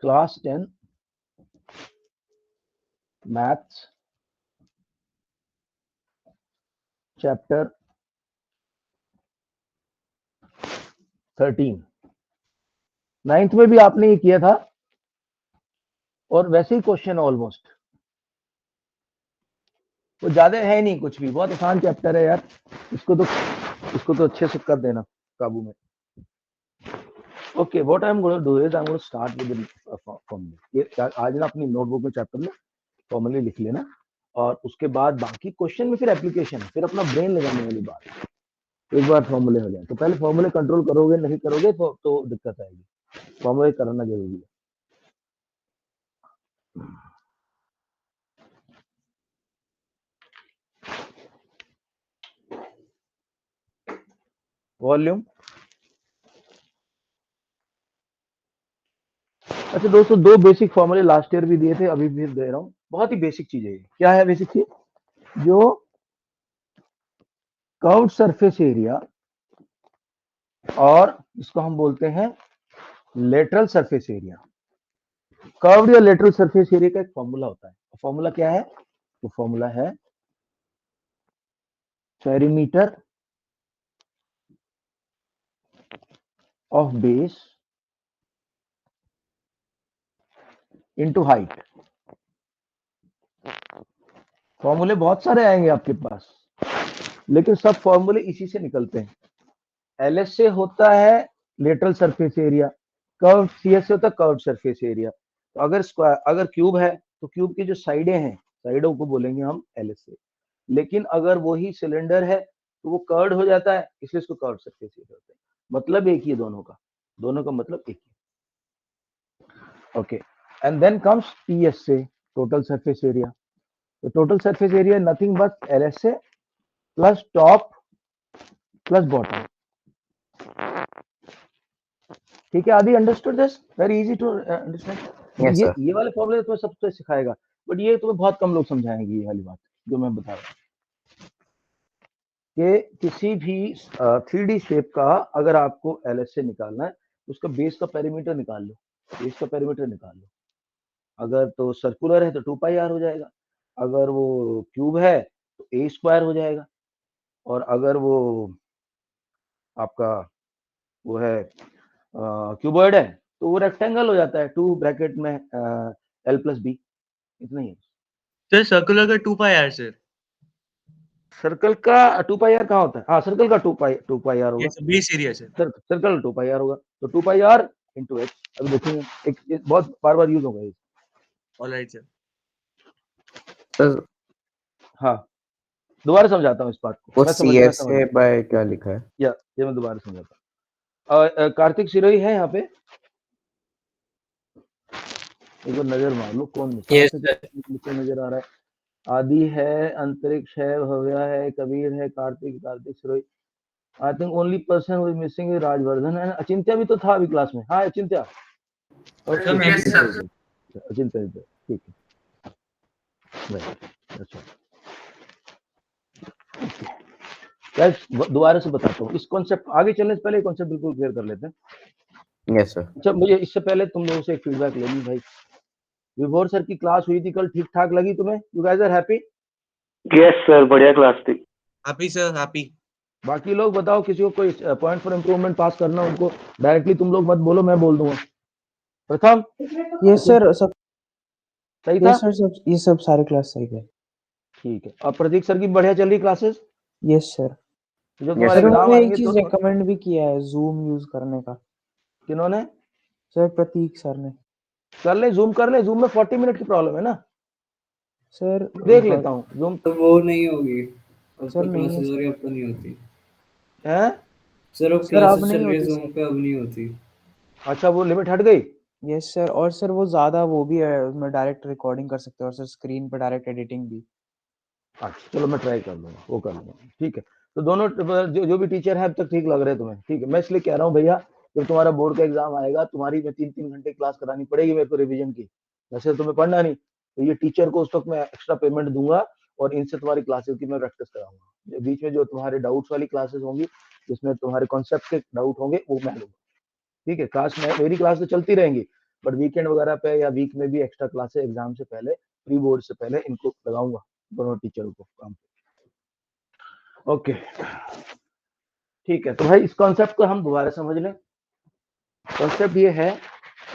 Class 10 maths chapter 13 ninth में भी आपने ये किया था और वैसे ही क्वेश्चन ऑलमोस्ट, वो ज्यादा है नहीं, कुछ भी बहुत आसान चैप्टर है यार, इसको तो अच्छे से कर देना काबू में। Okay, what I am going to do is I am going to start with फॉर्मूले। ये आज ना अपनी नोटबुक में चैप्टर में फॉर्मूले लिख लेना और उसके बाद बाकी क्वेश्चन में फिर एप्लीकेशन, फिर अपना ब्रेन लगाने वाली बात। एक बार फॉर्मूले हो जाए तो पहले फॉर्मूले कंट्रोल करोगे, नहीं करोगे तो दिक्कत आएगी। फॉर्मूले करना जरूरी है। वॉल्यूम, अच्छा दोस्तों, दो बेसिक फॉर्मूले लास्ट ईयर भी दिए थे, अभी भी दे रहा हूँ। बहुत ही बेसिक चीज है ये। क्या है बेसिक चीज? जो कर्व्ड सरफेस एरिया और इसको हम बोलते हैं लेटरल सरफेस एरिया। कर्व्ड या लेटरल सरफेस एरिया का एक फॉर्मूला होता है। फॉर्मूला क्या है? तो फॉर्मूला है perimeter of base into height. फॉर्मूले बहुत सारे आएंगे आपके पास, लेकिन सब फॉर्मूले इसी से निकलते हैं। एलएस से होता है lateral surface area, curve CS से होता है कर्व सरफेस एरिया। तो अगर स्क्वायर, अगर क्यूब है तो क्यूब की जो साइडें हैं, साइडों को बोलेंगे हम एलएस से। लेकिन अगर वही सिलेंडर है तो वो कर्व्ड हो जाता है, इसलिए इसको कर्व सरफेस एरिया होता है। मतलब एक ही है दोनों का मतलब एक ही। Okay, and then comes T S, total surface area. तो total surface area nothing but L S plus top plus bottom. ठीक है आदि, understood this? Very easy to understand. Yes sir. ये वाले फॉर्मूले तो सबसे सिखाएगा, बट ये तुम्हें बहुत कम लोग समझाएंगे। ये वाली बात जो मैं बता रहा हूँ कि किसी भी 3D शेप का अगर आपको एलएस से निकालना है, उसका बेस का पेरीमीटर निकाल लो, बेस का पेरीमीटर निकाल लो। अगर तो सर्कुलर है तो 2 पाई आर हो जाएगा, अगर वो क्यूब है तो ए स्क्वायर हो जाएगा, और अगर वो आपका वो है क्यूबॉइड है तो वो रेक्टेंगल हो जाता है, 2 ब्रैकेट में एल प्लस बी। इतना ही है। सर सर्कुलर का 2 पाई आर सर। सर्कल का 2 पाई आर कहाँ होता है? हाँ, सर्कल का 2 पाई आर होगा। Yes base area sir. Circle 2 pi r होगा, तो 2 पाई आर इंटू एच। अभी देखेंगे, एक बहुत बार बार यूज होगा ये। Alright sir. सर हाँ, दोबारा समझाता हूँ इस बात को। वो मैं सी समझ एस से बाय क्या लिखा है? या ये मैं दोबारा समझाता हूँ। कार्तिक सिरोही है यहाँ पे? एक बार नजर मार लो कौन Yes, से sir. नीचे नजर आ रहा है। आदि है, अंतरिक्ष है, भव्या है, कबीर है, Kartik Sirohi. I think only person who is missing is Rajvardhan है। अचिंत्य भी तो था अभी क्लास में। हाँ अचिंत्य, ओके Yes, sir. अचिंत्य इधर, ठीक है। राइट, अच्छा गाइस, दोबारा से बताता हूँ इस कॉन्सेप्ट। आगे चलने से पहले कॉन्सेप्ट बिल्कुल क्लियर कर लेते हैं। Yes sir. अच्छा, मुझे इससे पहले तुम लोगों से एक फीडबैक लेनी भाई। विभोर सर की क्लास हुई थी कल, ठीक ठाक लगी तुम्हें? You guys are happy? Yes sir, बढ़िया क्लास थी। Happy sir, happy. बाकी लोग बताओ, किसी को कोई पॉइंट फॉर इम्प्रूवमेंट पास करना, उनको डायरेक्टली तुम लोग मत बोलो, मैं बोल दूंगा। प्रथम, यस सर, सब सही था? यस सर, सब ये सब सारे क्लास सही है। ठीक है। और प्रतीक सर की बढ़िया चल रही क्लासेस? Yes sir. जो Yes, तुम्हारे सर sir. एग्जाम उन्होंने एक आएंगे चीज तो रेकमेंड भी किया है, जूम यूज करने का। किन्होंने? सर प्रतीक सर ने। कर ले जूम, कर ले जूम में 40 मिनट की प्रॉब्लम है ना। सर देख लेता हूँ जूम तो वो नहीं होगी, अब सर तो नहीं है क्लासेस हो सर। रही, अब तो नहीं होती है। सर, अब सर अब क्लासेस नहीं चल रही है होती Zoom सर। पे, अब नहीं होती। अच्छा, वो लिमिट हट गई? यस सर, और सर वो ज्यादा वो भी है, उसमें डायरेक्ट रिकॉर्डिंग कर सकते हो, और सर स्क्रीन पे डायरेक्ट एडिटिंग भी। अच्छा चलो, मैं ट्राई कर लूंगा, वो कर लूंगा। ठीक है, तो दोनों जो भी टीचर है अब तक ठीक लग रहे हैं तुम्हें? ठीक है। मैं इसलिए कह रहा हूँ भैया, जब तुम्हारा बोर्ड का एग्जाम आएगा, तुम्हारी में 3-3 घंटे क्लास करानी पड़ेगी मेरे को रिवीजन की। वैसे तो तुम्हें पढ़ना नहीं, तो ये टीचर को उस वक्त मैं एक्स्ट्रा पेमेंट दूंगा और इनसे तुम्हारी क्लासेस की मैं प्रैक्टिस कराऊंगा। बीच में जो तुम्हारे डाउट्स वाली क्लासेस होंगी, जिसमें तुम्हारे कॉन्सेप्ट के डाउट होंगे, वो मैं लूंगा। ठीक है, क्लास में मेरी क्लास तो चलती रहेंगी, बट वीकेंड वगैरह पे या वीक में भी एक्स्ट्रा क्लासेस एग्जाम से पहले, प्री बोर्ड से पहले इनको लगाऊंगा दोनों टीचरों को काम पे। ओके ठीक है, तो भाई इस कॉन्सेप्ट को हम दोबारा समझ लें। कॉन्सेप्ट ये है,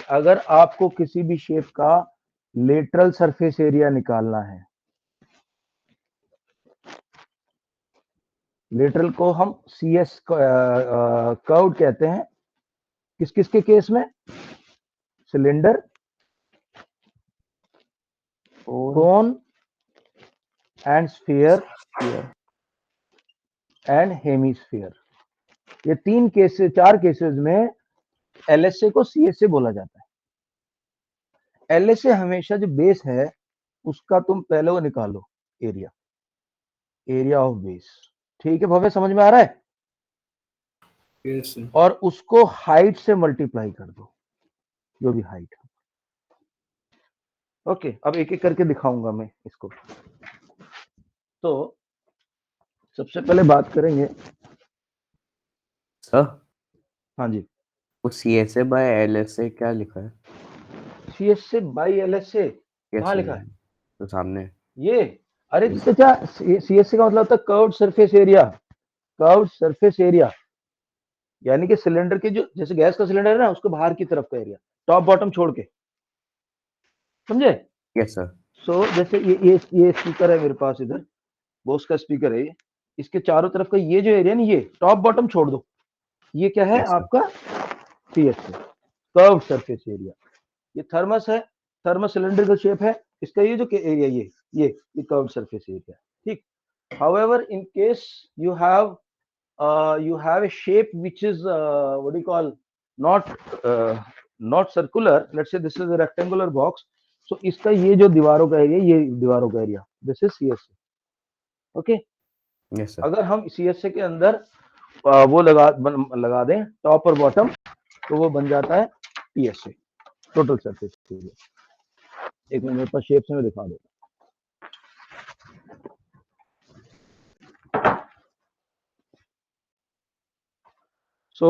अगर आपको किसी भी शेप का लेटरल सरफेस एरिया निकालना है, लेटरल को हम CS कर्व कहते हैं, किस किस के केस में, cylinder, cone and sphere and hemisphere. ये 3 केसेस 4 केसेस में LSA को CSA बोला जाता है। LSA हमेशा जो बेस है उसका तुम पहले वो निकालो एरिया, एरिया ऑफ बेस। ठीक है भव्य, समझ में आ रहा है? Yes sir. और उसको हाइट से मल्टीप्लाई कर दो, जो भी हाइट है। ओके, अब एक एक करके दिखाऊंगा मैं इसको। तो सबसे पहले बात करेंगे, सर हाँ जी, वो CSA by LSA क्या लिखा है? CSA बाई LSA Yes, कहाँ sir, लिखा है? तो सामने ये, अरे चाचा, CSA का मतलब होता है curved surface area. Curved surface area यानी कि सिलेंडर के जो, जैसे गैस का सिलेंडर है ना, उसको बाहर की तरफ का एरिया, टॉप बॉटम छोड़ के, समझे? Yes sir. सो जैसे ये स्पीकर है मेरे पास, इधर बोस का स्पीकर है ये, इसके चारों तरफ का ये जो एरिया ना, ये टॉप बॉटम छोड़ दो, ये क्या है Yes, sir. आपका CSA, कर्व्ड सरफेस एरिया। ये थर्मस है, थर्मस सिलेंडर का शेप है, इसका ये जो एरिया, ये कर्व्ड सरफेस एरिया, ठीक। However in case you have a shape which is what do you call, not circular, let's say this is a rectangular box, so इसका ये जो दीवारों का एरिया, ये दीवारों का area, this is CSA। Okay, Yes, sir. अगर हम CSA के अंदर वो लगा दें टॉप और बॉटम, तो वो बन जाता है TSA, टोटल सरफेस एरिया। एक मिनट, मेरे पास शेप से मैं दिखा दूँ। So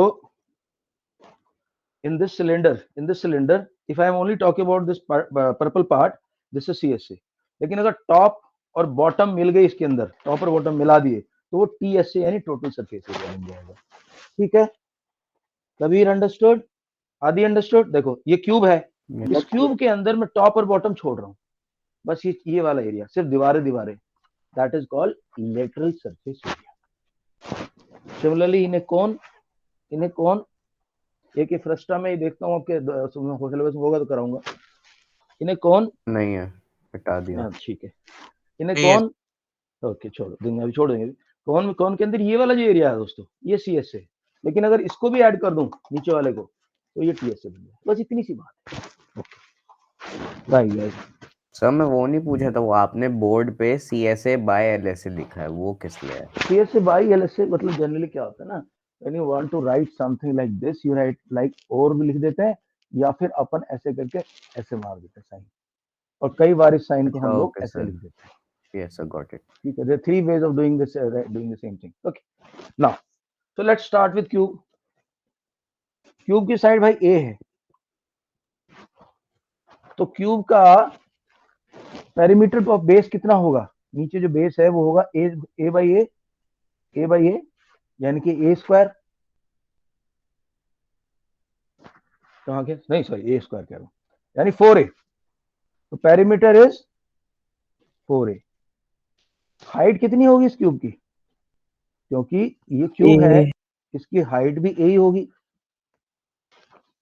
in this cylinder, if I am only talking about this purple part, this is CSA। लेकिन अगर टॉप और बॉटम मिल गई इसके अंदर, टॉप और बॉटम मिला दिए, तो वो TSA यानी टोटल सरफेस एरिया बन जाएगा। ठीक है, कबीर अंडरस्टूड, आदि अंडरस्टूड। देखो ये क्यूब है, इस क्यूब के अंदर मैं टॉप और बॉटम छोड़ रहा हूँ, बस ये वाला एरिया, सिर्फ दीवारें, that is called lateral surface area. Similarly इन्हें कौन एक फ्रस्टा में ही देखता हूँ, आपके सिलेबस में होगा तो कराऊंगा। इन्हें कौन नहीं है, हटा दिया। ठीक है, इन्हें नहीं है। कौन, ओके छोड़ देंगे, अभी छोड़ देंगे। कौन के अंदर ये वाला जो एरिया है दोस्तों, ये CSA, लेकिन अगर इसको भी ऐड कर दूं नीचे वाले को, तो ये TSA बन जाए। बस इतनी सी बात है। राइट, सर मैं वो नहीं पूछा था, वो आपने बोर्ड पे CSA by LSA लिखा है, वो किस लिए है? CSA बाई LSA मतलब जनरली क्या होता है ना, when you want to write something like this, you write like, और भी लिख देते हैं, या फिर अपन ऐसे करके ऐसे मार देते हैं साइन, और कई बार इस साइन को हम लोग Okay, ऐसे sir. लिख देते हैं। Yes, sir, got it. ठीक है, there are 3 ways of doing this, doing the same thing. Okay, now so let's start with cube। Cube की साइड भाई A है, तो क्यूब का पेरीमीटर ऑफ बेस कितना होगा, नीचे जो बेस है वो होगा a बाई ए, यानी कि A स्क्वायर, कहाँ के, नहीं सॉरी, A स्क्वायर कह रहा हूँ, यानी 4A, तो पेरीमीटर इज 4A। हाइट कितनी होगी इस क्यूब की, क्योंकि ये क्यूब है, इसकी हाइट भी A ही होगी।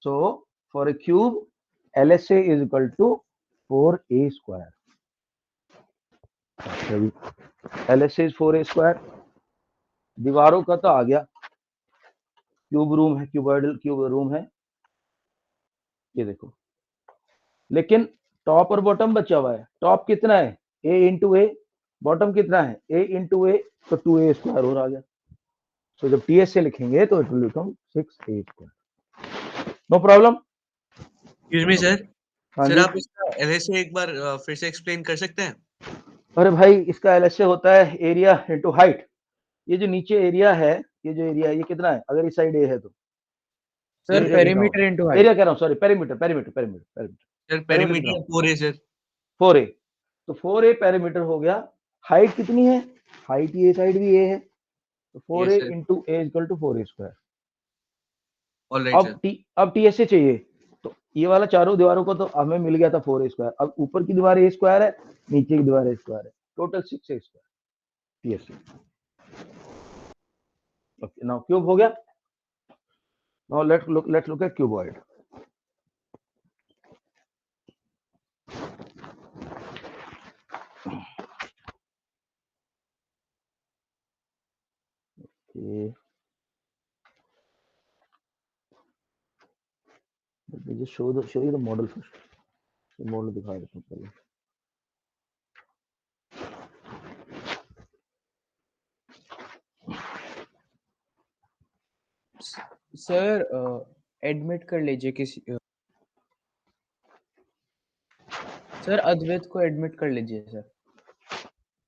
So for a cube LSA is equal to 4A square. LSA is 4A square. दीवारों का तो आ गया, क्यूब रूम है, क्यूबॉइडल क्यूब रूम है, ये देखो। लेकिन टॉप और बॉटम बचा हुआ है, टॉप कितना है A इंटू ए, बॉटम कितना है A इंटू ए, तो 2A स्क्वायर और आ गया। तो जब TSA लिखेंगे तो it will become 6A square. No problem. Excuse me sir, हाँ सर जी, आप इसका LSA एक बार फिर से एक्सप्लेन कर सकते हैं? अरे भाई इसका LSA होता है एरिया इंटू हाइट। ये जो नीचे एरिया है, ये जो एरिया है, ये कितना है, अगर इस साइड A है तो sir area perimeter into height. Area कह रहा हूँ, sorry, perimeter perimeter perimeter perimeter sir perimeter perimeter कितना? 4A सर 4a, तो 4a पेरीमीटर हो गया। हाइट कितनी है? हाइट ये साइड भी a है, तो 4a sir. Into a equal to 4a square. Alright sir अब टीएसए चाहिए, तो ये वाला चारों दीवारों को तो हमें मिल गया था 4a स्क्वायर। अब ऊपर की दीवार a स्क्वायर है, नीचे की दीवार a स्क्वायर है, total 6a square TSA. Okay, now cube हो गया। Now let's look at cuboid. Okay. Let me just show you the model first. Model दिखा देता हूँ पहले। सर एडमिट कर लीजिए किसी सर अद्वैत को एडमिट कर लीजिए सर।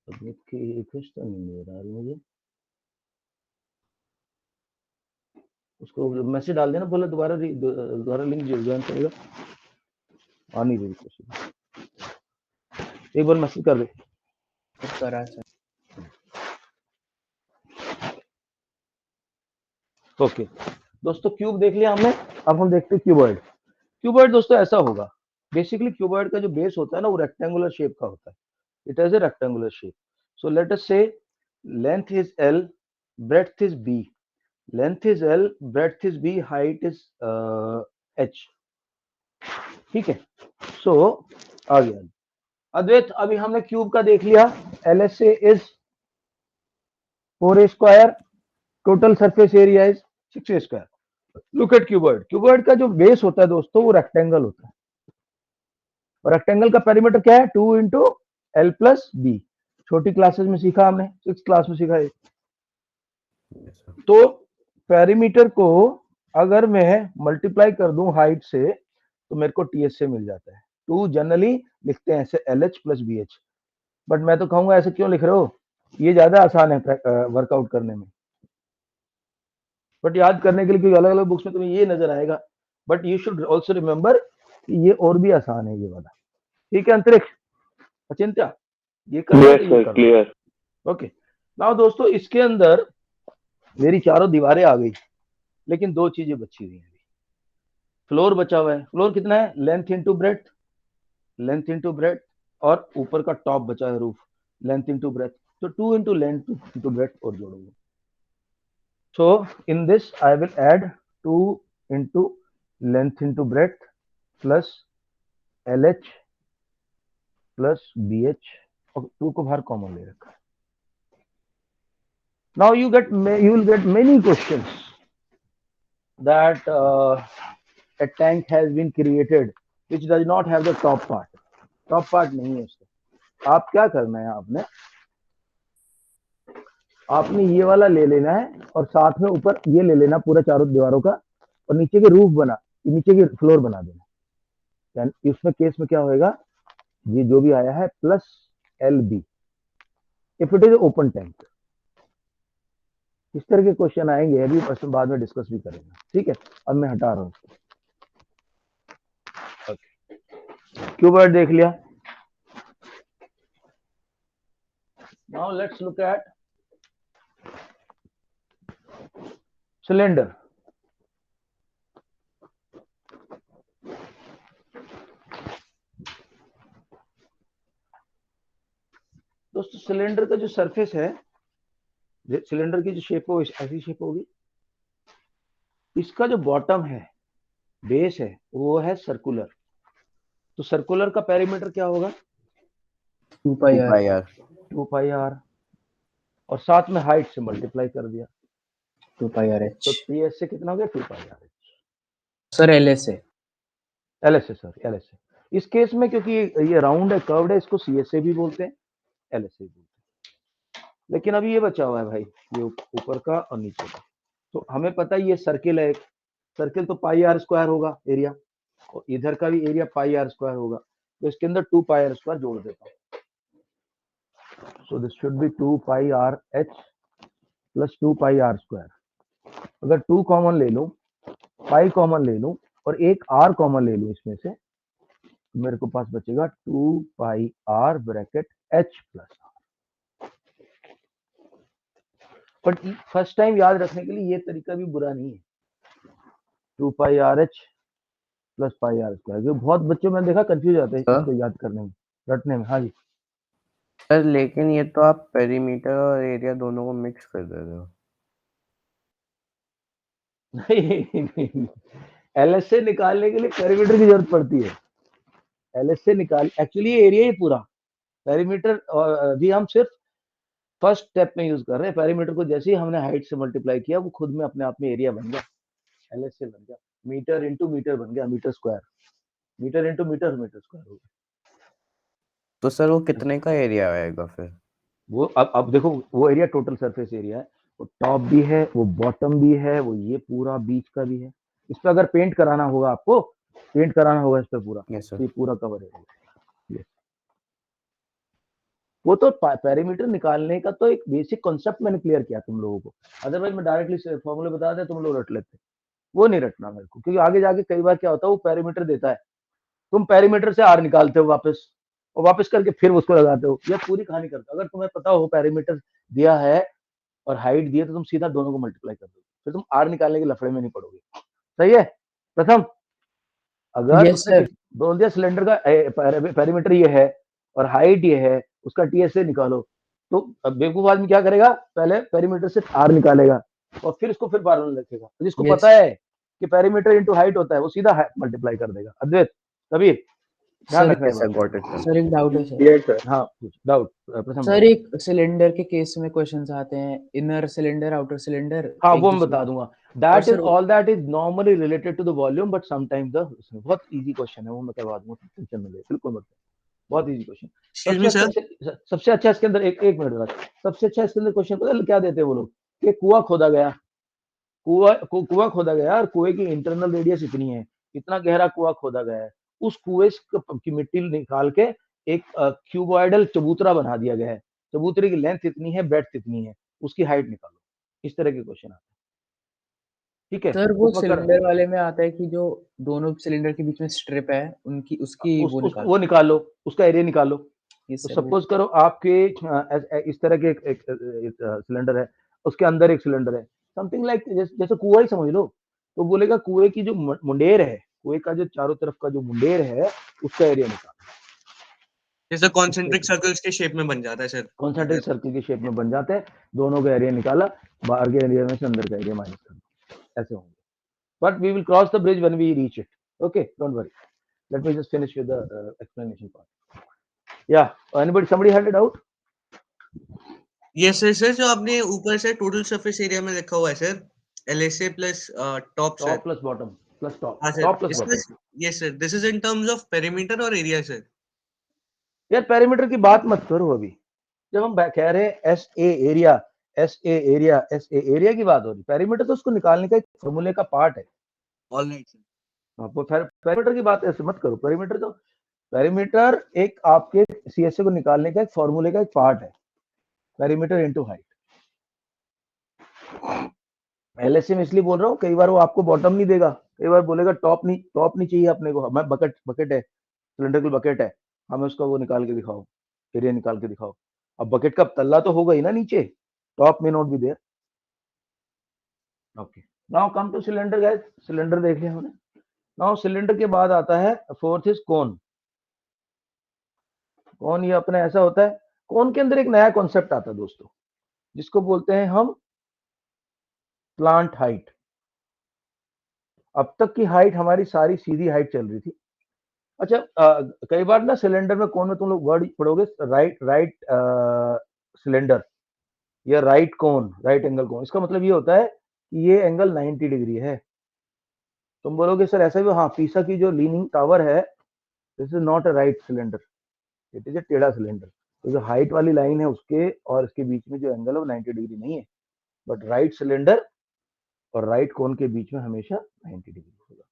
अद्वैत की रिक्वेस्ट तो नहीं मिल रहा है मुझे, उसको मैसेज डाल देना, बोला दोबारा लिंक ज्वाइन करेगा। आ नहीं रही रिक्वेस्ट, एक बार मैसेज कर दे। करा सर। ओके दोस्तों, क्यूब देख लिया हमने। अब हम देखते हैं क्यूबॉइड। क्यूबॉइड दोस्तों ऐसा होगा, बेसिकली क्यूबॉइड का जो बेस होता है ना, वो रेक्टेंगुलर शेप का होता है। It has a rectangular shape. So let us say length is l, breadth is b, length is l, breadth is b, height is h। ठीक है, सो आ गया अद्वैत। अभी हमने क्यूब का देख लिया, LSA is 4a square, total surface area is 6a square. Look at cuboid. Cuboid का जो बेस होता है दोस्तों, वो रेक्टेंगल होता है, और रेक्टेंगल का पेरीमीटर क्या है? 2 इंटू एल प्लस बी। छोटी क्लासेस में सीखा हमने, 6th क्लास में सीखा है। तो पेरीमीटर को अगर मैं मल्टीप्लाई कर दूं हाइट से, तो मेरे को टीएस से मिल जाता है। 2 जनरली लिखते हैं ऐसे LH प्लस BH, बट मैं तो कहूंगा ऐसे क्यों लिख रहे हो, ये ज्यादा आसान है वर्कआउट करने में, बट याद करने के लिए क्योंकि अलग अलग बुक्स में तुम्हें ये नजर आएगा, but you should also remember कि ये और भी आसान है ये वाला। ठीक है अंतरिक्ष, अचिंत्य, ये कर yes sir, clear. Okay. Now दोस्तों, इसके अंदर मेरी चारों दीवारें आ गई, लेकिन दो चीजें बची हुई हैं। फ्लोर बचा हुआ है। फ्लोर कितना है? Length into breath, length into breadth, और ऊपर का टॉप बचा है रूफ, लेंथ इंटू ब्रेथ। तो 2 इंटू लेंथ इंटू ब्रेथ और जोड़ोगे। So in this I will add 2 into length into breadth plus LH plus BH, और 2 को बाहर कॉमन ले रखा है। Now you will get many questions that a tank has been created which does not have the top part. Top part नहीं है उसका। आप क्या करना है, आपने ये वाला ले लेना है, और साथ में ऊपर ये ले लेना पूरा चारों दीवारों का, और नीचे के रूफ नीचे की फ्लोर बना देना। इसमें केस में क्या होएगा, ये जो भी आया है plus LB if it is open tank. इस तरह के क्वेश्चन आएंगे, अभी बाद में डिस्कस भी करेंगे। ठीक है, अब मैं हटा रहा हूँ इसको। क्यूबॉइड देख लिया। Now let's look at cylinder. दोस्तों सिलेंडर का जो सरफेस है, सिलेंडर की जो शेप हो ऐसी शेप होगी। इसका जो बॉटम है, बेस है, वो है सर्कुलर। तो सर्कुलर का पेरीमीटर क्या होगा? 2 पाई आर। 2 पाई आर, और साथ में हाइट से मल्टीप्लाई कर दिया, 2 पाई आर एच। तो टीएस से कितना हो गया? 2 pi are H. Sir LSA। LSA sir, LSA। इस केस में क्योंकि ये राउंड है, कर्व्ड है, इसको CSA भी बोलते हैं, LSA भी बोलते हैं। लेकिन अभी ये बचा हुआ है भाई, ये ऊपर का और नीचे का। तो हमें पता है ये सर्किल है, सर्किल तो पाई आर स्क्वायर होगा एरिया, और इधर का भी एरिया पाई आर स्क्वायर होगा, तो इसके अंदर 2 पाई आर स्क्वायर जोड़ देता हूँ। So this should be 2 pi R H plus 2 pi are square. अगर 2 कॉमन ले लो पाई कॉमन ले लूं और एक आर कॉमन ले लूं इसमें से, मेरे को पास बचेगा 2 pi R bracket H plus R. But first time याद रखने के लिए ये तरीका भी बुरा नहीं है, 2 pi R H plus pi are square, क्योंकि बहुत बच्चों में देखा कंफ्यूज आते हैं इसको याद करने में, रटने में। हाँ जी सर लेकिन ये तो आप पेरीमीटर और एरिया दोनों को मिक्स कर दे रहे हो। नहीं, एलएसए निकालने के लिए पेरीमीटर की जरूरत पड़ती है। एलएसए निकाल एक्चुअली एरिया ही पूरा पेरीमीटर, अभी हम सिर्फ फर्स्ट स्टेप में यूज कर रहे हैं पेरीमीटर को। जैसे ही हमने हाइट से मल्टीप्लाई किया वो खुद में अपने आप में एरिया बन गया, एलएसए बन गया, मीटर इंटू मीटर बन गया, metre square, metre into metre, metre square हो गया। तो सर वो कितने का एरिया आएगा फिर? वो अब देखो, वो एरिया टोटल सरफेस एरिया है, वो टॉप भी है, वो बॉटम भी है, वो ये पूरा बीच का भी है। इस पर अगर पेंट कराना होगा, आपको पेंट कराना होगा इस पे पूरा, यस तो सर। ये पूरा कवर है। Yes. वो तो पेरीमीटर निकालने का तो एक बेसिक कॉन्सेप्ट मैंने क्लियर किया तुम लोगों को, अदरवाइज मैं डायरेक्टली फॉर्मूले बता दे तुम लोग रट लेते, वो नहीं रटना मेरे को, क्योंकि आगे जाके कई बार क्या होता है वो पेरीमीटर देता है, तुम पेरीमीटर से आर निकालते हो वापस, और वापस करके फिर उसको लगाते हो, यह पूरी कहानी करता। अगर तुम्हें पता हो पेरीमीटर दिया है और हाइट दी है तो तुम सीधा दोनों को मल्टीप्लाई कर दो, फिर तुम आर निकालने के लफड़े में नहीं पड़ोगे। सही है। प्रथम, अगर यस उसने सर। बोल दिया सिलेंडर का पेरीमीटर ये है और हाइट ये है, उसका टीएसए निकालो, तो अब बेवकूफ आदमी क्या करेगा, पहले पेरीमीटर से आर निकालेगा और फिर उसको फिर फार्मूला लिखेगा। जिसको Yes. पता है कि पेरीमीटर इंटू हाइट होता है वो सीधा मल्टीप्लाई कर देगा। अद्वैत, कबीर, ध्यान सर रखना है सर बात। Got it sir. सर एक डाउट है सर। Yes sir. हाँ कुछ डाउट प्रथम सर भाई। एक सिलेंडर के केस में क्वेश्चंस आते हैं, इनर सिलेंडर आउटर सिलेंडर, हाँ एक वो मैं दूसरे बता दूंगा, that is sir all that is normally related to the volume, but sometimes the, बहुत इजी क्वेश्चन है वो, मैं करवा दूंगा, टेंशन में ले, बिल्कुल मत, बहुत easy question. Excuse me sir. सबसे अच्छा इसके अंदर एक मिनट बाद, सबसे अच्छा इसके अंदर क्वेश्चन पता है क्या देते हैं वो लोग, कि कुआं खोदा गया, कुआं खोदा गया और कुएं की इंटरनल रेडियस इतनी है, इतना गहरा कुआं खोदा गया है, उस कुएं की मिट्टी निकाल के एक क्यूबॉइडल चबूतरा बना दिया गया है, चबूतरे की लेंथ इतनी है, ब्रेड्थ इतनी है, उसकी हाइट निकालो। इस तरह के क्वेश्चन आते हैं, ठीक है। सर वो सिलेंडर वाले में आता है कि जो दोनों सिलेंडर के बीच में स्ट्रिप है उनकी उसकी वो निकाल वो निकालो, उसका एरिया निकालो। Yes, तो sir, वो सपोज करो आपके इस तरह के एक सिलेंडर है, उसके अंदर एक सिलेंडर है, समथिंग लाइक जैसे कुआं ही समझ लो, तो बोलेगा कुएं की जो मुंडेर है, कुएं का जो चारों तरफ का जो मुंडेर है, उसका एरिया निकालो। जैसे कॉन्सेंट्रिक सर्कल्स के शेप में बन जाता है सर। कॉन्सेंट्रिक सर्कल के शेप में बन जाते हैं, दोनों का एरिया निकाला, बाहर के एरिया में से अंदर का एरिया माइनस कर दो, ऐसे होंगे। But we will cross the bridge when we reach it, okay, don't worry, let me just finish with the explanation part. या anybody, somebody had a doubt? Yes sir. Sir जो आपने ऊपर से total surface area में लिखा हुआ है sir, LSA plus top sir. Top plus bottom plus top, हाँ सर, टॉप प्लस इसमें bottom. Yes sir, this is in terms of perimeter और एरिया सर। यार पेरीमीटर की बात मत करो अभी, जब हम कह रहे हैं S A area, S A area, S A area की बात हो रही, पेरीमीटर तो उसको निकालने का एक फॉर्मूले का पार्ट है। Alright sir. आपको पेरीमीटर की बात ऐसे मत करो, पेरीमीटर तो, पेरीमीटर एक आपके सीएसए को निकालने का एक फॉर्मूले का एक पार्ट है, पेरीमीटर इनटू हाइट। एलएसए में इसलिए बोल रहा हूँ, कई बार वो आपको बॉटम नहीं देगा, कई बार बोलेगा टॉप नहीं चाहिए अपने को, हमें बकेट है, सिलेंड्रिकल बकेट है, हमें उसका वो निकाल के दिखाओ, एरिया निकाल के दिखाओ। अब बकेट का तल्ला तो होगा ही ना नीचे, टॉप में not be there. Okay, now come to cylinder guys, cylinder देख लिया हमने। नाउ सिलेंडर के बाद आता है फोर्थ इज कोन। कोन ये अपना ऐसा होता है, कोन के अंदर एक नया कॉन्सेप्ट आता है दोस्तों, जिसको बोलते हैं हम प्लांट हाइट। अब तक की हाइट हमारी सारी सीधी हाइट चल रही थी। अच्छा, कई बार ना सिलेंडर में, कोन में तुम लोग वर्ड पढ़ोगे राइट सिलेंडर या राइट कोन, राइट एंगल कोन, इसका मतलब ये होता है कि ये एंगल 90 डिग्री है। तुम बोलोगे सर ऐसा भी, हाँ, पीसा की जो लीनिंग टावर है, this is not a right cylinder, it is a टेढ़ा सिलेंडर। तो जो हाइट वाली लाइन है उसके और इसके बीच में जो एंगल है वो 90 डिग्री नहीं है, बट राइट सिलेंडर और राइट कोन के बीच में हमेशा 90 डिग्री होगा।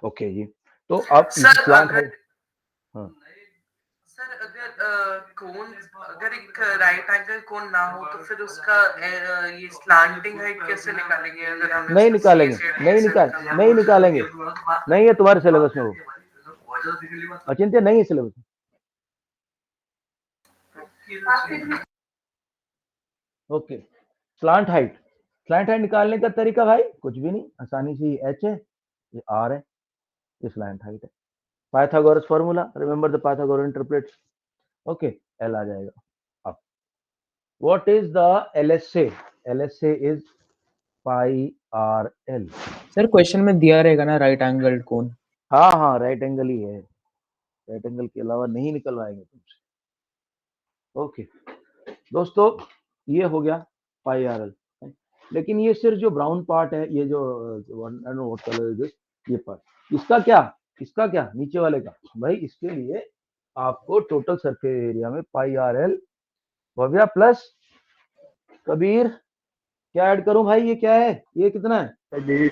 ओके जी, तो अब सर प्लांट अगर हाइट, हाँ सर अगर कोन अगर एक राइट एंगल कोन ना हो तो फिर उसका ये स्लैंटिंग हाइट कैसे निकालेंगे अगर हमें नहीं उसका निकालेंगे, CSA नहीं निकालेंगे, नहीं है तुम्हारे सिलेबस में वो, अचिंत्य नहीं है सिलेबस में। ओके, स्लांट हाइट निकालने का तरीका भाई कुछ भी नहीं, आसानी से एच है, ये आर है, ये स्लांट हाइट है। Pythagoras formula, remember the Pythagoras triplets. Okay, L आ जाएगा। अब what is the LSA? LSA is pi R L. Sir question में दिया रहेगा ना राइट एंगल कोन। हाँ हाँ, राइट एंगल ही है, राइट एंगल के अलावा नहीं निकलवाएंगे तुमसे। ओके दोस्तों, ये हो गया पाई आर एल। लेकिन ये सिर्फ जो ब्राउन पार्ट है, ये जो व्हाट कलर इज दिस, ये पार्ट, इसका क्या नीचे वाले का भाई, इसके लिए आपको टोटल सरफेस एरिया में pi R L Bhavya plus Kabir, क्या ऐड करूं भाई, ये क्या है, ये कितना है?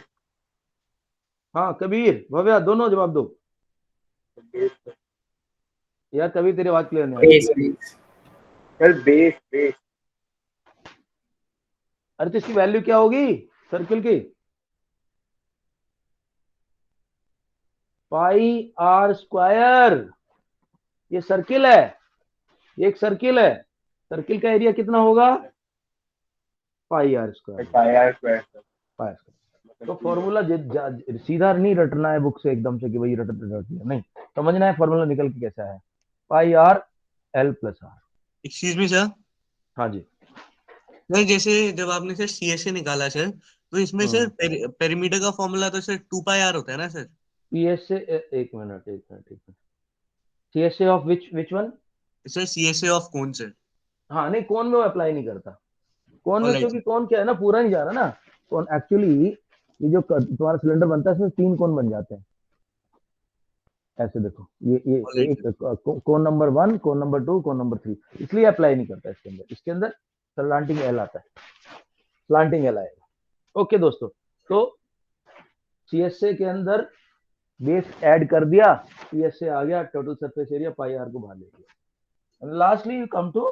हाँ कबीर भव्या दोनों जवाब दो यार, कबीर तेरी बात क्लियर नहीं आ रही। बेस अरे तो इसकी वैल्यू क्या होगी सर्किल की? पाई आर स्क्वायर। ये सर्किल है, ये एक सर्किल है, सर्किल का एरिया कितना होगा? Pi are square. तो फॉर्मूला सीधा नहीं रटना है बुक से एकदम से कि भाई रट दिया, नहीं, समझना है फॉर्मूला निकल के कैसा है। Pi R L plus R. Excuse me sir, हाँ जी, सर जैसे जब आपने सर सीएसए निकाला सर, तो इसमें सर पेरीमीटर का फॉर्मूला तो सर 2 पाई आर होता है ना सर? पीएसए, एक minute, CSA of which one? Sir CSA of कौन सर? हाँ नहीं, कौन में वो अप्लाई नहीं करता, कौन में, ऑलराइट क्योंकि कौन क्या है ना, पूरा नहीं जा रहा ना कौन। एक्चुअली ये जो तुम्हारा सिलेंडर बनता है इसमें 3 कोन बन जाते हैं, ऐसे देखो, ये एक कोन नंबर 1, कोन नंबर 2, कोन नंबर 3, इसलिए अप्लाई नहीं करता इसके अंदर। इसके अंदर स्लांटिंग एल आता है, स्लांटिंग एल आएगा। ओके दोस्तों, तो सीएसए के अंदर बेस ऐड कर दिया, सीएसए आ गया, total surface area pi R को बाहर ले लिया। Lastly you come to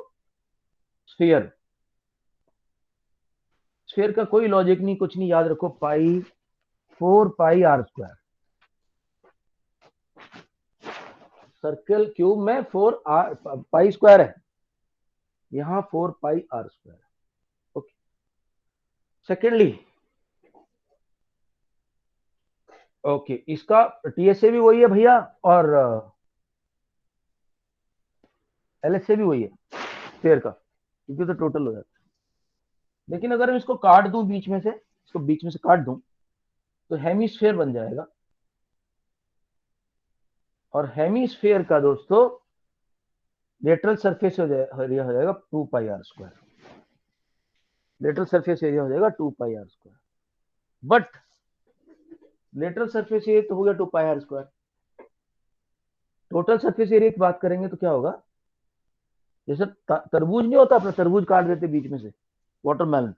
sphere. Sphere का कोई लॉजिक नहीं, कुछ नहीं, याद रखो pi 4 pi are square. Circle cube में 4 आर पाई स्क्वायर है, यहां 4 pi are square. Okay, secondly okay, इसका टीएसए भी वही है भैया, और एलएसए भी वही है स्फीयर का, क्योंकि तो टोटल हो जाता है। लेकिन अगर मैं इसको काट दूं बीच में से, इसको बीच में से काट दूं तो हेमिस्फीयर बन जाएगा, और हेमिस्फीयर का दोस्तों लेटरल सरफेस एरिया हो जाएगा 2 pi are square. Lateral surface area हो जाएगा 2 pi are square, but lateral surface area तो हो गया 2 pi are square. Total surface area की बात करेंगे तो क्या होगा, जैसे तरबूज नहीं होता, अपना तरबूज काट देते बीच में से, वाटरमेलन,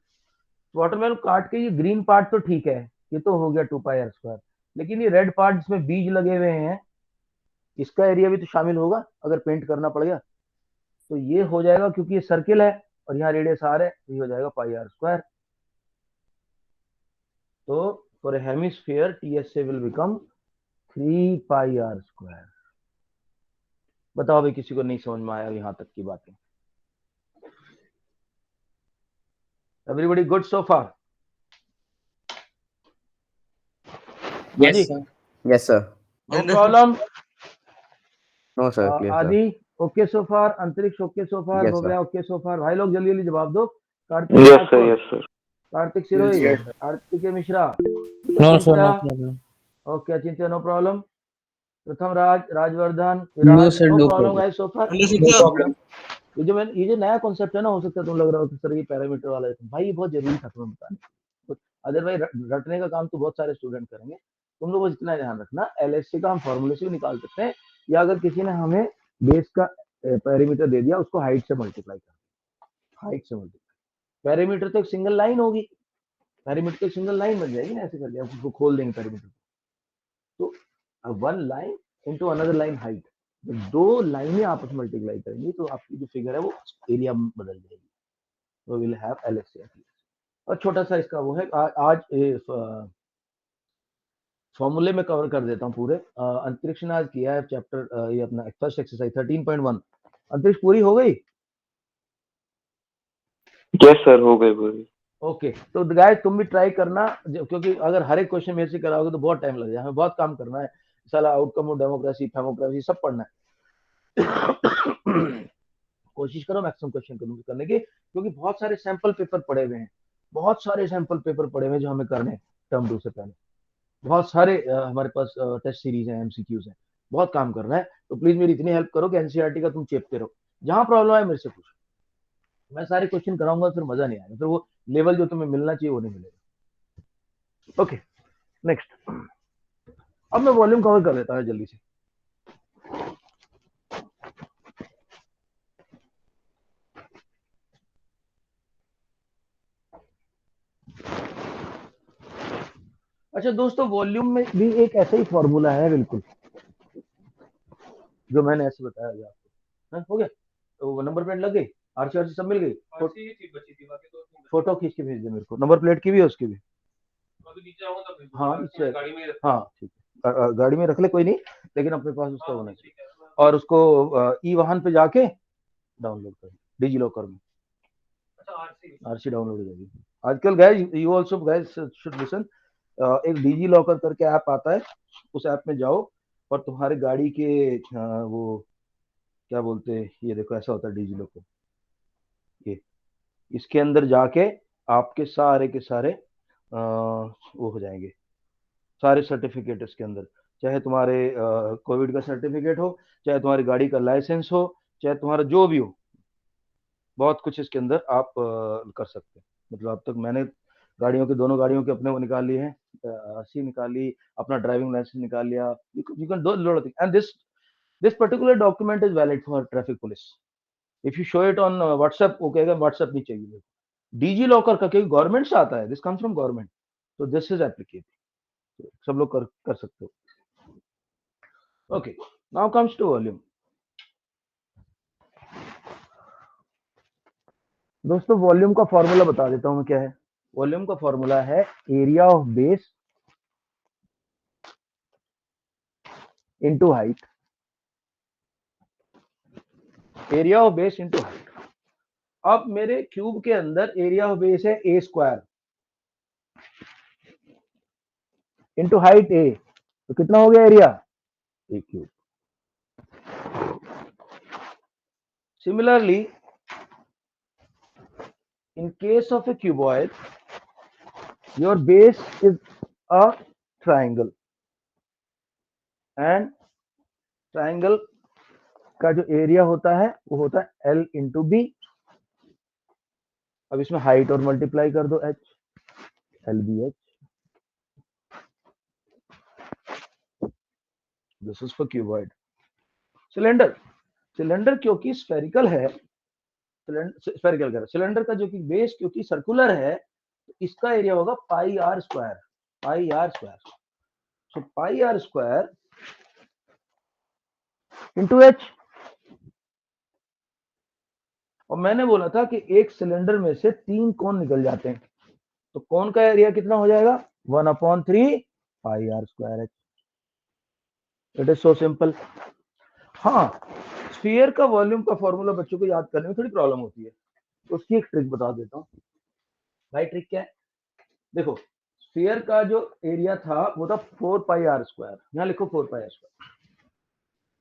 वाटरमेलन काट के ये ग्रीन पार्ट तो ठीक है, ये तो हो गया 2 पाई आर स्क्वायर, लेकिन ये रेड पार्ट जिसमें बीज लगे हुए हैं, इसका एरिया भी तो शामिल होगा अगर पेंट करना पड़ गया, तो ये हो जाएगा, क्योंकि ये सर्किल है और यहाँ रेडियस आर है, तो ये हो जाएगा पाई आर स्क्वायर। तो for a hemisphere TSA will become 3 pi are square. बताओ भाई, किसी को नहीं समझ में आया यहां तक की बातें? Everybody good so far? Yes sir. Yes sir. No problem. No sir, clear sir. Aadi okay so far, Antariksh okay so far, Yes, sir. Bhavya okay so far. भाई लोग जल्दी जल्दी जवाब दो। Kartik yes Thakur, sir, yes sir. Kartik Sirohi, Yes, Kartik Mishra, no sir, no Achintya, problem. Okay Achintya no problem, Pratham Rajvardhan, no Viraj, sir, no no problem problem. Guys so फार, understood no sir. Problem. ये जो नया concept है ना, हो सकता है तुम लग रहा हो कि सर ये पैरामीटर वाला है, भाई ये बहुत जरूरी था तुम्हें बताना। अदरवाइज रटने का काम तो बहुत सारे स्टूडेंट करेंगे, तुम लोग इतना ध्यान रखना, एलएससी का हम फॉर्मूले से भी निकाल सकते हैं, या अगर किसी ने हमें बेस का पैरामीटर दे दिया, उसको हाइट से मल्टीप्लाई कर, हाइट से मल्टीप्लाई। पैरामीटर तो एक सिंगल लाइन होगी, पैरामीटर तो एक सिंगल लाइन बन जाएगी ना, ऐसे कर लिया, उसको खोल देंगे पैरामीटर, तो one line into another line height, जब दो लाइनें आपस में मल्टीप्लाई करेंगी तो आपकी जो फिगर है वो एरिया बदल जाएगी, तो विल हैव एलएसए। और छोटा सा इसका वो है, आज फॉर्मूले में कवर कर देता हूँ पूरे। अंतरिक्ष ने आज किया है चैप्टर, ये अपना फर्स्ट एक्सरसाइज 13.1। अंतरिक्ष पूरी हो गई? यस सर, हो गई पूरी। ओके, तो गाइस तुम भी ट्राई करना, क्योंकि अगर हर एक क्वेश्चन मेरे से कराओगे तो बहुत टाइम लग जाएगा, हमें बहुत काम करना है। साला आउटकम ऑफ डेमोक्रेसी, फेमोक्रेसी सब पढ़ना है। कोशिश करो मैक्सिमम क्वेश्चन करने की, क्योंकि बहुत सारे सैंपल पेपर पड़े हुए हैं, बहुत सारे सैंपल पेपर पड़े हुए हैं जो हमें करने हैं टर्म 2 से पहले। बहुत सारे हमारे पास टेस्ट सीरीज हैं, एमसीक्यूज हैं, बहुत काम करना है। तो प्लीज मेरी इतनी हेल्प करो कि एनसीईआरटी का तुम चेपते रहो, जहां प्रॉब्लम है मेरे से पूछो, मैं सारे क्वेश्चन कराऊंगा, फिर मजा नहीं आएगा, फिर वो लेवल जो तुम्हें मिलना चाहिए वो नहीं मिलेगा। ओके नेक्स्ट, अब मैं वॉल्यूम कवर कर लेता हूँ जल्दी से। अच्छा दोस्तों, वॉल्यूम में भी एक ऐसा ही फॉर्मूला है बिल्कुल, जो मैंने ऐसे बताया अभी आपको। हो गया? तो नंबर प्लेट लग गई, आरसी आरसी सब मिल गई, फोटो खींच के भेज दे मेरे को, नंबर प्लेट की भी है उसकी भी। हाँ नीचे, हाँ ठीक है, गाड़ी में रख ले कोई नहीं, लेकिन अपने पास उसका होना चाहिए। और उसको ई वाहन पे जाके डाउनलोड कर, डिजी लॉकर में आरसी डाउनलोड हो जाएगी। आजकल guys, you also guys should listen, एक डिजी लॉकर करके ऐप आता है, उस ऐप में जाओ और तुम्हारे गाड़ी के वो क्या बोलते हैं, ये देखो ऐसा होता है डिजी लॉकर, ये इसके अंदर जाके आपके सारे के सारे वो हो जाएंगे, सारे सर्टिफिकेट इसके अंदर, चाहे तुम्हारे कोविड का सर्टिफिकेट हो, चाहे तुम्हारी गाड़ी का लाइसेंस हो, चाहे तुम्हारा जो भी हो, बहुत कुछ इसके अंदर आप कर सकते हैं। मतलब अब तक मैंने गाड़ियों के, दोनों गाड़ियों के अपने वो निकाल लिए हैं, आरसी निकाली, अपना ड्राइविंग लाइसेंस निकाल लिया, you can do lot of things, and this particular document is valid for traffic police. If you show it on WhatsApp, वो कहेगा व्हाट्सएप नहीं चाहिए, डीजी लॉकर का, क्योंकि गवर्नमेंट से आता है, दिस कम्स फ्रॉम गवर्नमेंट, तो दिस इज एप्लीकेबल, सब लोग कर सकते हो। Okay, now comes to volume. दोस्तों वॉल्यूम का फॉर्मूला बता देता हूं मैं क्या है। वॉल्यूम का फॉर्मूला है area of base into height, area of base into height. अब मेरे क्यूब के अंदर एरिया ऑफ बेस है ए स्क्वायर इनटू हाइट ए, तो कितना हो गया area? A cube. Similarly in case of a cuboid, your base is a triangle and triangle का जो एरिया होता है वो होता है L इंटू बी। अब इसमें हाइट और मल्टीप्लाई कर दो, h, L B H, this is for cuboid. Cylinder, cylinder क्योंकि स्फेरिकल है, स्फेरिकल कह रहा, सिलेंडर का जो कि बेस क्योंकि सर्कुलर है, तो इसका एरिया होगा pi are square, pi are square. So pi are square into H. और मैंने बोला था कि एक सिलेंडर में से 3 कोण निकल जाते हैं, तो कोण का एरिया कितना हो जाएगा? 1/3 pi are square H. It is so simple. हाँ, स्फीयर का वॉल्यूम का फॉर्मूला बच्चों को याद करने में थोड़ी प्रॉब्लम होती है, तो उसकी एक ट्रिक बता देता हूँ। भाई ट्रिक क्या है? देखो, स्फीयर का जो एरिया था वो था 4 पाई आर स्क्वायर, यहाँ लिखो 4 pi are square,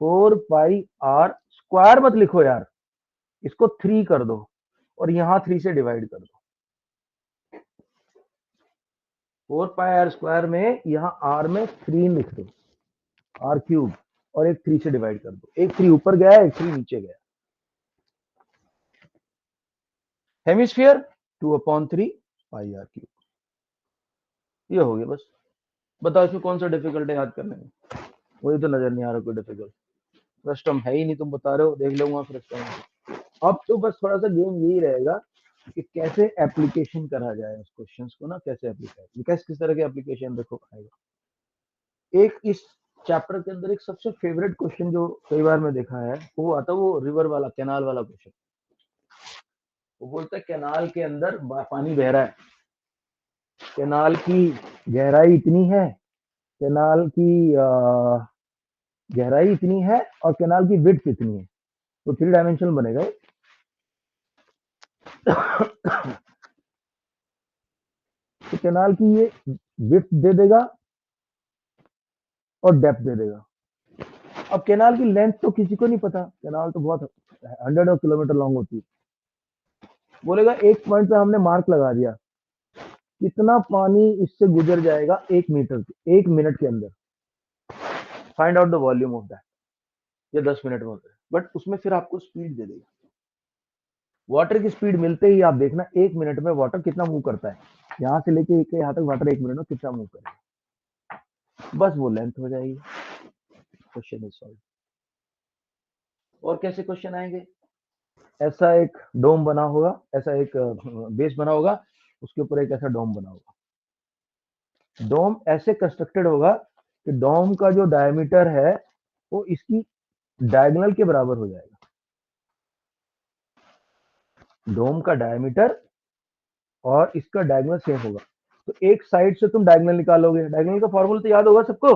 4 pi are square मत लिखो यार, इसको 3 कर दो और यहाँ 3 से डिवाइड कर दो। 4 पाई आर स्क्वायर में यहाँ आर में 3 लिख दो, आर क्यूब, और एक 3 से डिवाइड कर दो, एक 3 ऊपर गया, एक 3 नीचे गया। हेमिस्फीयर 2/3 पाई आर क्यूब, ये हो गया बस। बताओ इसमें कौन सा डिफिकल्ट है याद करने में? वही तो नजर नहीं आ रहा कोई डिफिकल्ट, फर्स्ट टर्म है ही नहीं, तुम बता रहे हो, देख लूंगा फर्स्ट टर्म। अब तो बस थोड़ा सा गेम यही रहेगा कि कैसे एप्लीकेशन करा जाए उस क्वेश्चंस को ना, कैसे एप्लीकेशन, किस तरह के एप्लीकेशन देखो आएगा। एक इस चैप्टर के अंदर एक सबसे फेवरेट क्वेश्चन जो कई बार मैं देखा है वो आता है वो रिवर वाला कैनाल वाला क्वेश्चन। वो बोलता है कैनाल के अंदर पानी बह रहा है, कैनाल की गहराई इतनी है, कैनाल की गहराई इतनी है और कैनाल की विड्थ इतनी है, तो 3 डायमेंशनल बनेगा ये। तो कैनाल की ये विड्थ दे देगा और डेप्थ दे देगा। अब कैनाल की लेंथ तो किसी को नहीं पता, कैनाल तो बहुत 100 किलोमीटर लॉन्ग होती है। बोलेगा एक पॉइंट पे हमने मार्क लगा दिया, कितना पानी इससे गुजर जाएगा 1 मिनट के अंदर, find out the volume of that. ये 10 मिनट में होता है, बट उसमें फिर आपको स्पीड दे देगा। वाटर की स्पीड मिलते ही आप देखना 1 मिनट में वाटर कितना मूव करता है, यहाँ से लेके यहाँ तक वाटर 1 मिनट में कितना मूव करेगा, बस वो लेंथ हो जाएगी। Question is solve. और कैसे क्वेश्चन आएंगे? ऐसा एक डोम बना होगा, ऐसा एक बेस बना होगा, उसके ऊपर एक ऐसा डोम बना होगा। डोम ऐसे कंस्ट्रक्टेड होगा कि डोम का जो डायमीटर है वो इसकी डायगोनल के बराबर हो जाएगा। डोम का डायमीटर और इसका डायगोनल सेम होगा, तो एक साइड से तुम डायगोनल निकालोगे। डायगोनल का फॉर्मूला तो याद होगा सबको,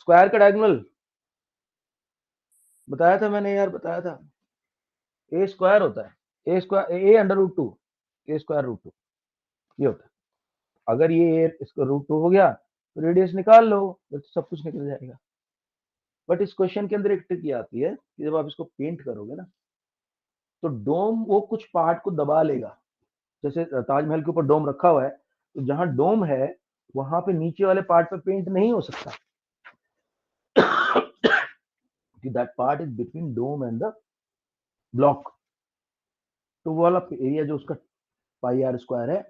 स्क्वायर का डायगोनल बताया था मैंने यार, बताया था। ए स्क्वायर होता है, ए square A under root 2, A square root 2 ये होता है। अगर ये इसका रूट 2 हो गया तो रेडियस निकाल लो, तो सब कुछ निकल जाएगा। बट इस क्वेश्चन के अंदर एक ट्रिक आती है कि जब आप इसको पेंट करोगे ना, तो डोम वो कुछ पार्ट को दबा लेगा। जैसे ताजमहल के ऊपर डोम रखा हुआ है, तो जहां डोम है वहां पे नीचे वाले पार्ट पे पेंट नहीं हो सकता, that part is between dome and the block. तो वो वाला एरिया जो उसका पाई आर स्क्वायर है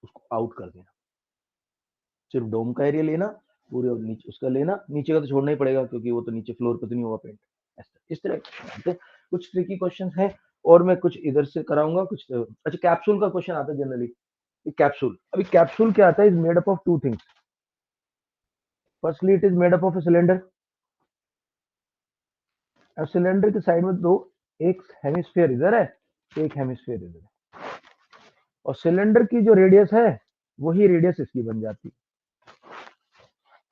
उसको आउट कर देना, सिर्फ डोम का एरिया लेना, पूरे नीचे उसका लेना, नीचे का तो छोड़ना ही पड़ेगा क्योंकि वो तो नीचे फ्लोर पे तो नहीं होगा पेंट। इस तरह कुछ ट्रिकी क्वेश्चन है, और मैं कुछ इधर से कराऊंगा कुछ। अच्छा, कैप्सूल का क्वेश्चन आता है जनरली। कैप्सूल, अभी कैप्सूल क्या आता है, is made up of 2 things. Firstly it is made up of a cylinder. अब सिलेंडर के साइड में दो, एक हेमिस्फीयर इधर है, एक हेमिस्फीयर इधर है, और सिलेंडर की जो रेडियस है वही रेडियस इसकी बन जाती है।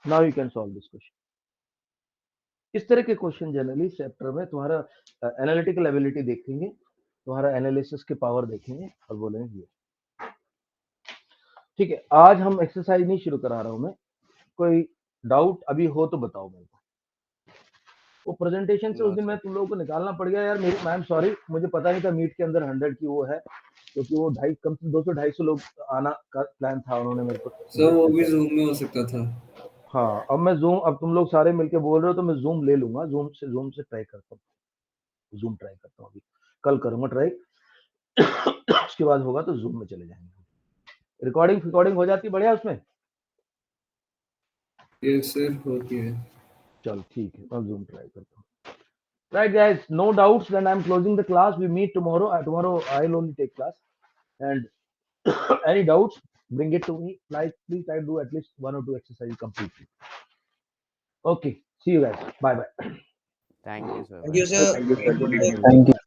Now you can solve this question. इस तरह के क्वेश्चन जनरली चैप्टर में तुम्हारा एनालिटिकल एबिलिटी देखेंगे, तुम्हारा एनालिसिस के पावर देखेंगे और बोलेंगे ये ठीक है। आज हम एक्सरसाइज नहीं शुरू करा रहा हूं मैं, कोई डाउट अभी हो तो बताओ मेरे को। वो प्रेजेंटेशन से उस दिन मैं तुम लोगों को निकालना पड़ गया यार, मेरी मैम सॉरी, मुझे पता नहीं था मीट के अंदर 100 की वो है, क्योंकि वो कम से 200-250 लोग आना का प्लान था, उन्होंने मेरे को सर वो भी जूम में हो सकता था। हाँ, अब मैं जूम, अब तुम लोग सारे मिलके बोल रहे हो तो मैं जूम ले लूंगा, जूम से ट्राई करता हूँ, जूम ट्राई करता हूँ, अभी कल करूंगा ट्राई। उसके बाद होगा तो जूम में चले जाएंगे। रिकॉर्डिंग हो जाती बढ़िया उसमें? ये सर होती है। चल ठीक है, मैं जूम ट्राई करता हूँ। Right guys, no doubts, then I'm closing the class. We meet tomorrow. Tomorrow I'll only take class, and any doubts, bring it to me. Like, please try to do at least 1 or 2 exercises completely. Okay, see you guys. Bye bye. Thank you, sir. Thank you, Bye. sir. Thank you, sir. Good evening. Thank you.